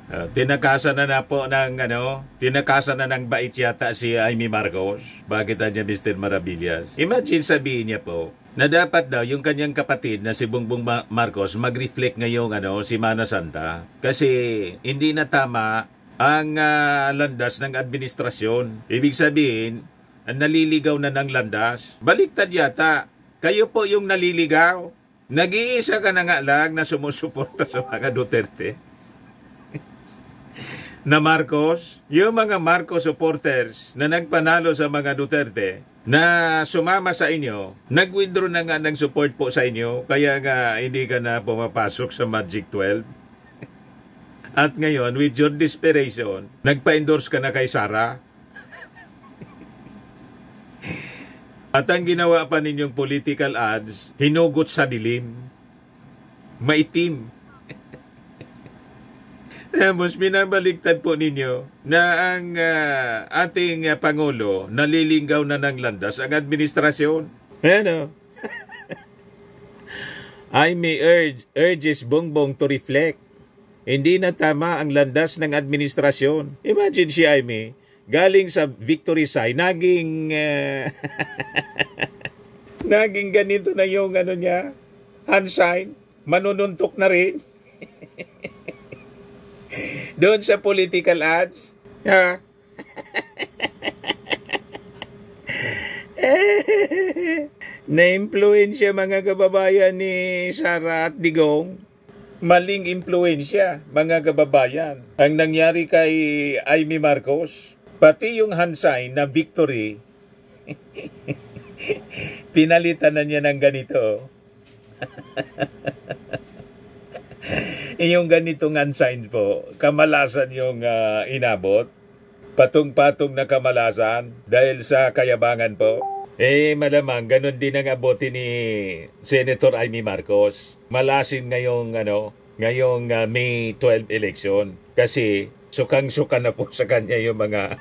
Tinakasan na po ng tinakasan na ng bait yata si Amy Marcos. Bakit niya Mr. Maravillas? Imagine sabihin niya po na dapat daw yung kanyang kapatid na si Bongbong Marcos mag-reflect ngayong Semana Santa kasi hindi na tama ang landas ng administrasyon. Ibig sabihin, naliligaw na ng landas. Baliktad yata. Kayo po yung naliligaw. Nag-iisa ka na nga lang na sumusuporta sa mga Duterte na Marcos. Yung mga Marcos supporters na nagpanalo sa mga Duterte na sumama sa inyo, nag-withdraw na nga ng support po sa inyo, kaya nga hindi ka na pumapasok sa Magic 12. At ngayon, with your desperation, nagpa-endorse ka na kay Sara. At ang ginawa pa ninyong political ads, hinugot sa dilim. Maitim. Tapos binabaliktad po ninyo na ang ating Pangulo nalilinggaw na ng landas ang administrasyon. Amy urges Bongbong to reflect. Hindi na tama ang landas ng administrasyon. Imagine si Amy, galing sa victory sign, naging naging ganito na yung niya, hand sign, manununtok na rin. Doon sa political ads. Na-impluensya mga kababayan ni Sara at Digong. Maling impluensya mga kababayan. Ang nangyari kay Amy Marcos, pati yung hand sign na victory, pinalitan na niya ng ganito. Yung ganitong hand-sign po, kamalasan yung inabot. Patong-patong na kamalasan dahil sa kayabangan po. Malamang ganun din ang aboti ni Senator Amy Marcos. Malasin ngayong May 12 election kasi sukang-suka na po sa kanya yung mga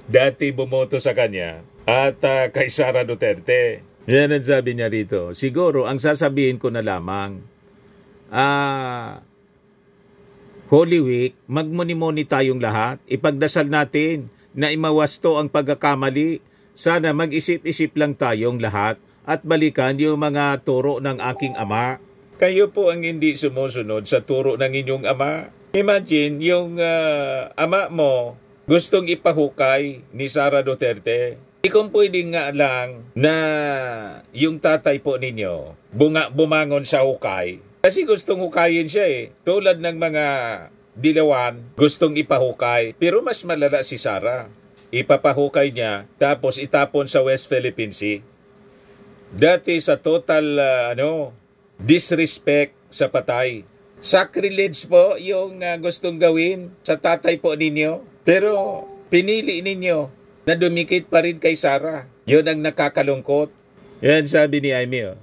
dati bumoto sa kanya at kay Sara Duterte. Yan ang sabi niya rito. Siguro ang sasabihin ko na lamang, Holy Week, magmuni-muni tayong lahat. Ipagdasal natin na imawasto ang pagkakamali. Sana mag-isip-isip lang tayong lahat at balikan yung mga turo ng aking ama. Kayo po ang hindi sumusunod sa turo ng inyong ama. Imagine, yung ama mo gustong ipahukay ni Sara Duterte. Kung pwede nga lang na yung tatay po ninyo bumangon sa hukay. Kasi gustong hukayin siya Tulad ng mga dilawan, gustong ipahukay. Pero mas malala si Sara. Ipapahukay niya, tapos itapon sa West Philippine Sea. Dati sa total, disrespect sa patay. Sacrilege po yung gustong gawin sa tatay po ninyo. Pero pinili ninyo na dumikit pa rin kay Sara. Yun ang nakakalungkot. Yan sabi ni Amy.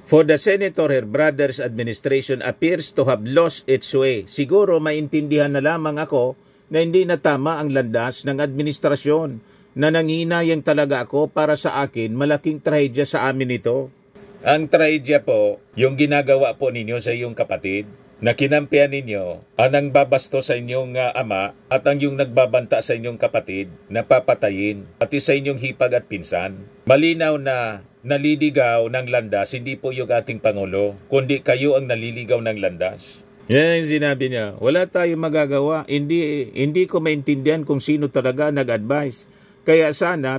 For the senator, her brother's administration appears to have lost its way. Siguro maintindihan na lamang ako na hindi na tama ang landas ng administrasyon. Na nanginayang talaga ako para sa akin, malaking trahedya sa amin ito. Ang trahedya po, yung ginagawa po ninyo sa iyong kapatid, na kinampihan ninyo ang nangbabasto sa inyong ama at ang yung nagbabanta sa inyong kapatid na papatayin, pati sa inyong hipag at pinsan. Malinaw na naliligaw ng landas, hindi po yung ating Pangulo, kundi kayo ang naliligaw ng landas. Yan yung sinabi niya. Wala tayong magagawa. Hindi ko maintindihan kung sino talaga nag-advise. Kaya sana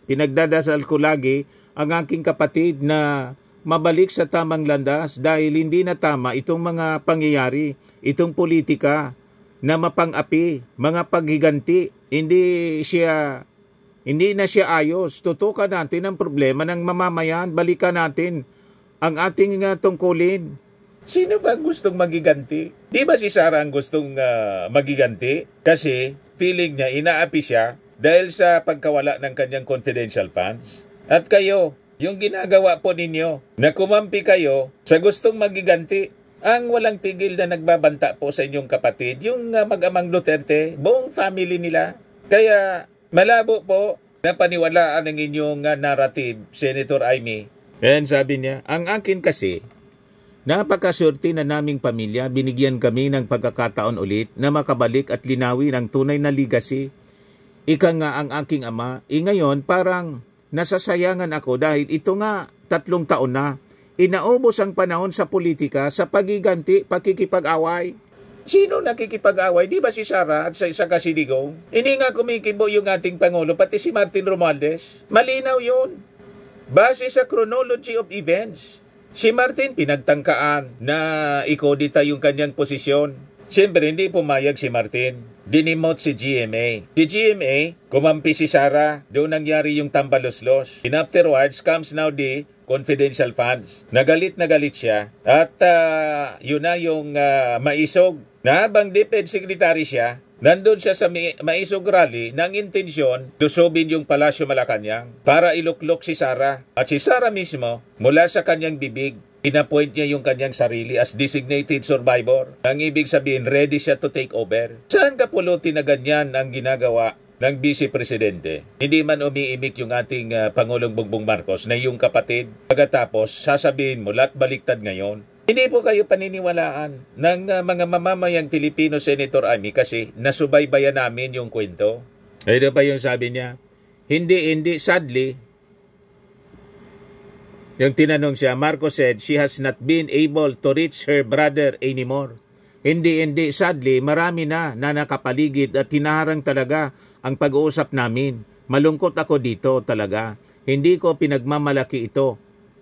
pinagdadasal ko lagi ang aking kapatid na mabalik sa tamang landas dahil hindi na tama itong mga pangyayari, itong politika na mapang-api, mga paghiganti. Hindi na siya ayos. Tutukan natin ang problema ng mamamayan. Balikan natin ang ating tungkulin. Sino ba gustong magiganti? Di ba si Sara ang gustong magiganti? Kasi feeling niya, inaapi siya dahil sa pagkawala ng kanyang confidential funds. At kayo, yung ginagawa po ninyo, na kumampi kayo sa gustong magiganti, ang walang tigil na nagbabanta po sa inyong kapatid, yung mag-amang Duterte, buong family nila. Kaya malabo po na paniwalaan ang inyong narrative, Senator Amy. And sabi niya, ang akin kasi, Napakaswerte na naming pamilya, binigyan kami ng pagkakataon ulit na makabalik at linawin ang tunay na legacy. Ika nga ang aking ama, ngayon parang nasasayangan ako dahil ito nga 3 taon na. Inaubos ang panahon sa politika sa pagiganti, pakikipag-away. Sino nakikipag-away? Di ba si Sara at sa isa Kasiligong? Hindi nga kumikibo yung ating Pangulo, pati si Martin Romualdez. Malinaw yun. Base sa chronology of events. Si Martin pinagtangkaan na ikodita yung kanyang posisyon. Siyempre, hindi pumayag si Martin. Dinimote si GMA. Si GMA, kumampi si Sara. Doon nangyari yung tambaloslos. And afterwards comes now the confidential funds. Nagalit siya. At yun na yung maisog. Na habang DepEd Secretary siya, nandun siya sa maisog rally ng intensyon lusobin yung Palasyo Malacanang para iluklok si Sara. At si Sara mismo, mula sa kanyang bibig, inappoint niya yung kanyang sarili as designated survivor. Ang ibig sabihin, ready siya to take over. Saan kapulutin na ganyan ang ginagawa ng Vice Presidente? Hindi man umiimik yung ating Pangulong Bongbong Marcos na yung kapatid. Pagkatapos, sasabihin mo, lahat baliktad ngayon. Hindi po kayo paniniwalaan ng mga mamamayang Filipino, Senator Amy, kasi nasubaybayan namin yung kwento. Ito pa yung sabi niya, hindi, sadly, yung tinanong siya, Marcos said she has not been able to reach her brother anymore. Hindi, sadly, marami na nakapaligid at tinaharang talaga ang pag-uusap namin. Malungkot ako dito talaga. Hindi ko pinagmamalaki ito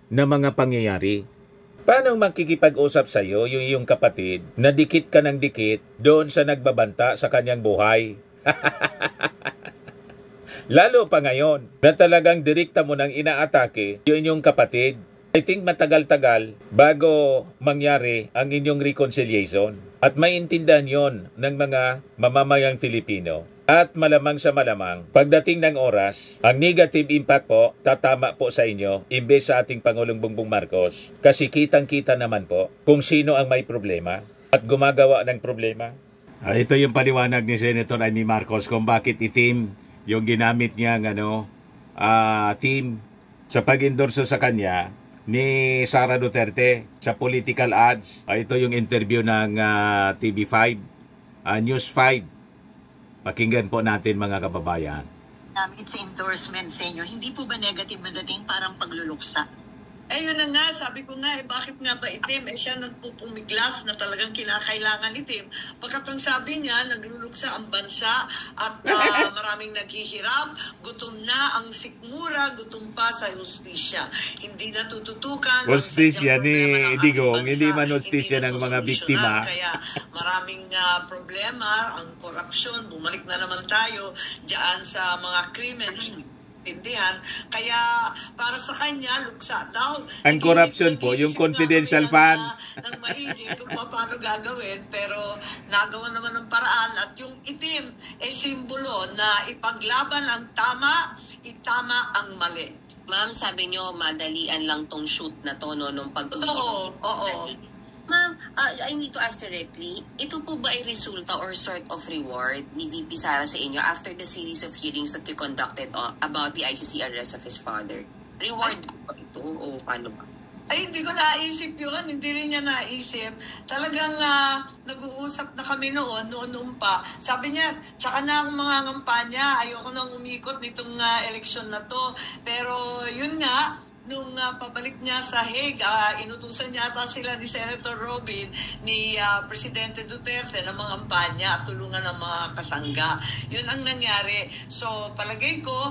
na mga pangyayari. Paano makikipag-usap sa iyo yung iyong kapatid na dikit ka ng dikit doon sa nagbabanta sa kanyang buhay? Lalo pa ngayon na talagang direkta mo nang inaatake yung inyong kapatid. I think matagal-tagal bago mangyari ang inyong reconciliation. At maintindihan yon ng mga mamamayang Filipino. At malamang sa malamang, pagdating ng oras, ang negative impact po, tatama po sa inyo, imbes sa ating Pangulong Bongbong Marcos. Kasi kitang-kita naman po kung sino ang may problema at gumagawa ng problema. Ito yung paliwanag ni Senator Amy Marcos kung bakit itim yung ginamit niya team sa pag-endorso sa kanya ni Sara Duterte sa political ads. Ito yung interview ng TV5, News 5. Pakinggan po natin mga kababayan. It's endorsement sa inyo. Hindi po ba negative madating parang pagluluksa? Yun na nga, sabi ko nga, bakit nga ba itim? Siya nagpupumiglas na talagang kinakailangan itim. Pagkatang sabi niya, nagluluksa ang bansa at maraming naghihirap, gutom na ang sikmura, gutom pa sa justisya. Hindi natututukan. Justisya ni Digong, hindi man justisya ng mga biktima. Kaya maraming problema, ang korupsyon, bumalik na naman tayo diyan sa mga krimen. Kaya para sa kanya, luksa daw. Ang corruption po, yung confidential funds. Ng maigi kung paano gagawin, pero nagawa naman ng paraan. At yung itim, simbolo na ipaglaban ang tama, itama ang mali. Ma'am, sabi nyo, madalian lang tong shoot na to, no, nung Oo. Ma'am, I need to ask directly, ito po ba ay resulta or sort of reward ni VP Sara sa inyo after the series of hearings that you conducted about the ICC arrest of his father? Reward ba ito o paano ba? Hindi ko naisip yun. Hindi rin niya naisip. Talagang nag-uusap na kami noon pa. Sabi niya, tsaka na akong mga ngampanya. Ayoko nang umikot nitong eleksyon na to. Pero yun nga, nung pabalik niya sa Hague, inutusan niya ata sila ni Senator Robin, ni Presidente Duterte na mga kampanya at tulungan ng mga kasangga. Yun ang nangyari. So, palagay ko,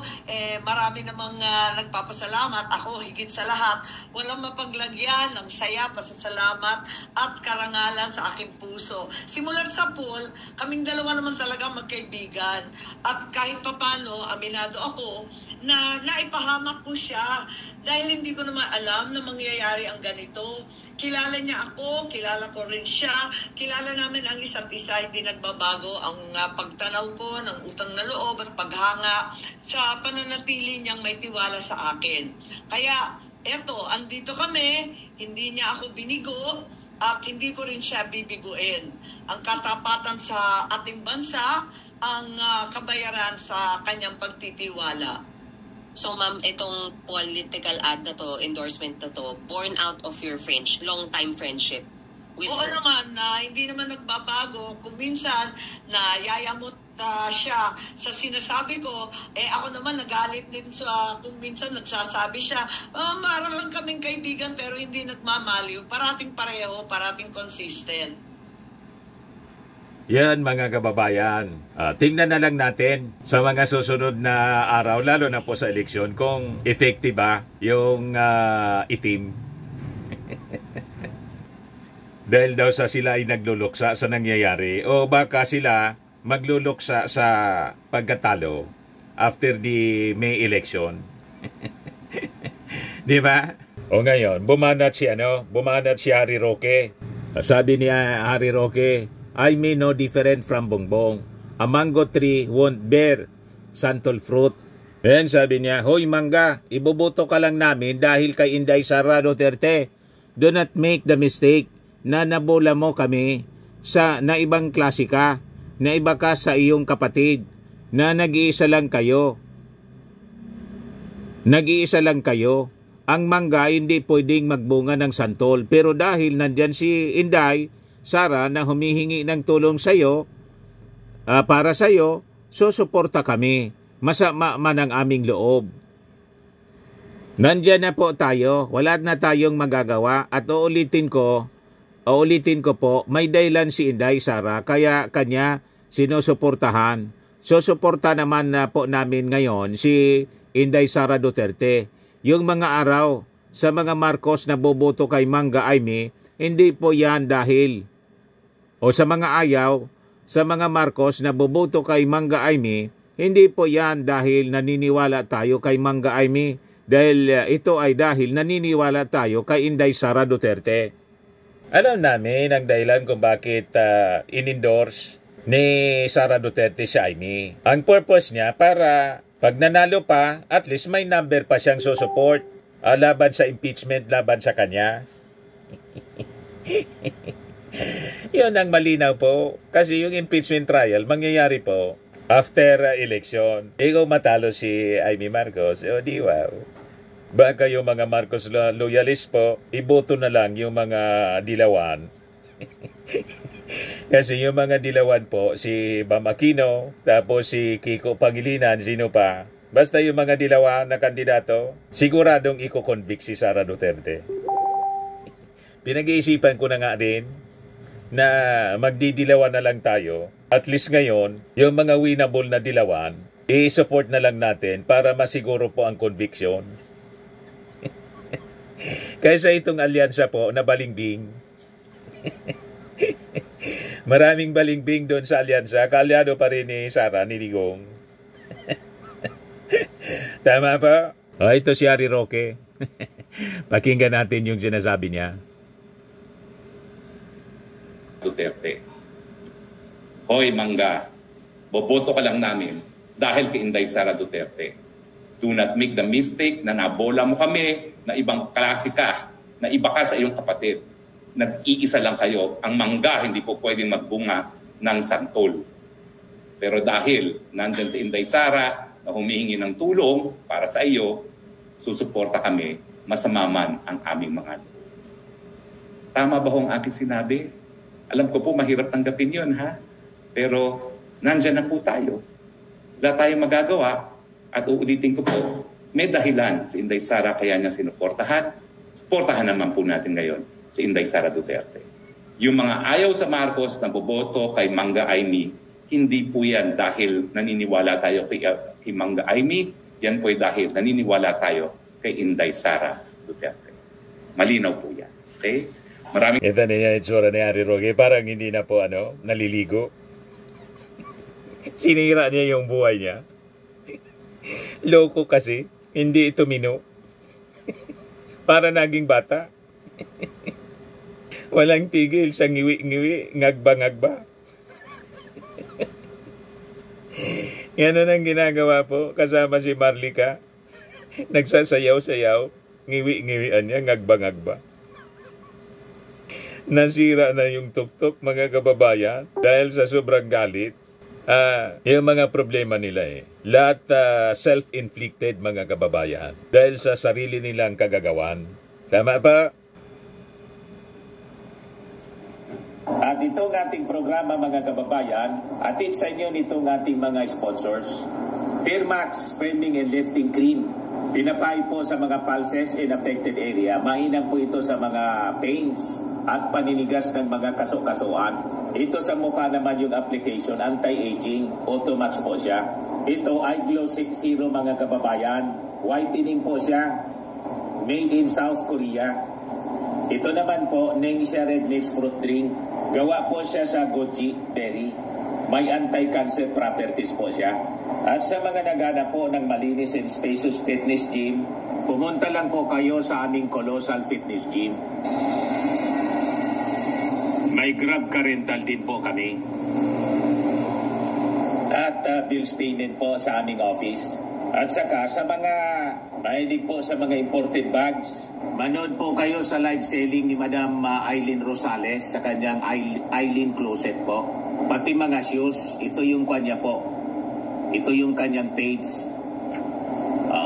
marami namang nagpapasalamat. Ako, higit sa lahat, walang mapaglagyan ng saya, pasasalamat at karangalan sa aking puso. Simulat sa pool, kaming dalawa naman talaga magkaibigan. At kahit papano, aminado ako, na naipahamak ko siya dahil hindi ko naman alam na mangyayari ang ganito. Kilala niya ako, kilala ko rin siya, kilala namin ang isa't isa, hindi nagbabago ang pagtanaw ko ng utang na loob at paghanga sa pananatili niyang may tiwala sa akin. Kaya eto, andito kami, hindi niya ako binigo at hindi ko rin siya bibiguin. Ang katapatan sa ating bansa, ang kabayaran sa kanyang pagtitiwala. So ma'am, itong political ad na to, endorsement na to, born out of your long-time friendship with Oo her? naman, na hindi naman nagbabago. Kung minsan, na yayamot siya sa sinasabi ko, ako naman nagalit din sa kung minsan nagsasabi siya, para lang kaming kaibigan pero hindi nagmamaliw. Parating pareho, parating consistent. Yan mga kababayan. Tingnan na lang natin sa mga susunod na araw, lalo na po sa eleksyon, kung effective ba yung itim. Dahil daw sila ay nagluluksa sa nangyayari o baka sila magluluksa sa pagkatalo after the May election. Di ba? O ngayon, bumanat si Harry Roque. Sabi niya Harry Roque, I may no different from Bongbong. A mango tree won't bear santol fruit. Then sabi niya, hoy mangga, iboboto ka lang namin dahil kay Inday Sara Duterte. Do not make the mistake na nabola mo kami na ibang klase ka, na iba ka sa iyong kapatid, na nag-iisa lang kayo. Nag-iisa lang kayo. Ang mangga hindi pwedeng magbunga ng santol. Pero dahil nandyan si Inday Sara na humihingi ng tulong sa iyo, para sa iyo, susuporta kami. Masama man ang aming loob. Nandyan na po tayo. Wala na tayong magagawa. At uulitin ko po, may dahilan si Inday Sara kaya kanya sinusuportahan. Susuporta naman na po namin ngayon si Inday Sara Duterte. Yung mga araw sa mga Marcos na boboto kay Mangga Aimee, hindi po yan dahil o sa mga ayaw, sa mga Marcos na boboto kay Mangga Aimee, hindi po yan dahil naniniwala tayo kay Mangga Aimee, dahil ito ay dahil naniniwala tayo kay Inday Sara Duterte. Alam namin ang dahilan kung bakit in-endorse ni Sara Duterte si Aimee. Ang purpose niya para pag nanalo pa, at least may number pa siyang susupport laban sa impeachment, laban sa kanya. Yun ang malinaw po. Kasi yung impeachment trial, mangyayari po after election. Ikaw matalo si Aimee Marcos, di wow. Baka yung mga Marcos loyalist po, iboto na lang yung mga dilawan. Kasi yung mga dilawan po, si Bam Aquino, tapos si Kiko Pangilinan, sino pa. Basta yung mga dilawan na kandidato, siguradong iko-convict si Sara Duterte. Pinag-iisipan ko na nga din na magdidilawan na lang tayo. At least ngayon, yung mga winnable na dilawan, i-support na lang natin para masiguro po ang conviction. Kaysa itong alyansa po na balingbing. Maraming balingbing doon sa alyansa. Kaalyado pa rin ni Sara, ni Digong. Tama pa? Ito si Harry Roque. Pakinggan natin yung sinasabi niya. Duterte. Hoy Mangga, boboto ka lang namin dahil kay Inday Sara Duterte. Do not make the mistake na nabola mo kami, na ibang klase ka, na iba ka sa iyong kapatid. Nag-iisa lang kayo. Ang mangga hindi po pwedeng magbunga ng santol. Pero dahil nandyan si Inday Sara na humihingi ng tulong para sa iyo, susuporta kami, masama man ang aming mga. Tama ba hong aking sinabi? Alam ko po mahirap tanggapin yun, ha? Pero nandyan na po tayo. Wala tayong magagawa. At uulitin ko po, may dahilan si Inday Sara kaya niya sinuportahan. Suportahan naman po natin ngayon si Inday Sara Duterte. Yung mga ayaw sa Marcos na boboto kay Mangga Aimee, hindi po yan dahil naniniwala tayo kay Mangga Aimee. Yan po ay dahil naniniwala tayo kay Inday Sara Duterte. Malinaw po yan. Okay? Maraming... Ito na yung itsura ni Harry Roque. Parang hindi na po naliligo. Sinira niya yung buhay niya. Loko kasi. Hindi ito mino. Para naging bata. Walang tigil sa ngiwi-ngiwi, ngagba-ngagba. Yan ang ginagawa po kasama si Marlica. Nagsasayaw-sayaw, ngiwi-ngiwian niya, ngagba-ngagba. Nasira na yung tuktok mga kababayan dahil sa sobrang galit Yung mga problema nila lahat self-inflicted mga kababayan dahil sa sarili nilang kagagawan. Tama ba? At itong ating programa mga kababayan, atid sa inyo nitong ating mga sponsors. Fairmax Framing and Lifting Cream. Pinapay po sa mga pulses in affected area. Mainam po ito sa mga pains at paninigas ng mga kaso-kasuan. Ito sa mukha naman yung application, anti-aging, Automax po siya. Ito ay Glow 60 mga kababayan. Whitening po siya. Made in South Korea. Ito naman po, Nengxia Red Mix Fruit Drink. Gawa po siya sa goji berry. May anti-cancer properties po siya. At sa mga nagana po ng malinis and spacious fitness gym, pumunta lang po kayo sa aming Colossal Fitness Gym. May Grab Car Rental din po kami. At bills payment po sa aming office. At saka sa mga mahilig po sa mga imported bags, manood po kayo sa live selling ni Madam Aileen Rosales sa kanyang Aileen Closet po. Pati mga shoes, ito yung kanya po. Ito yung kanyang page.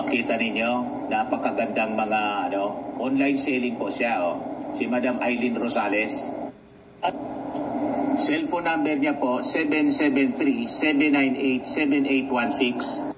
Kita ninyo, napakagandang mga online selling po siya. Si Madam Aileen Rosales. At cellphone number niya po, 773-798-7816.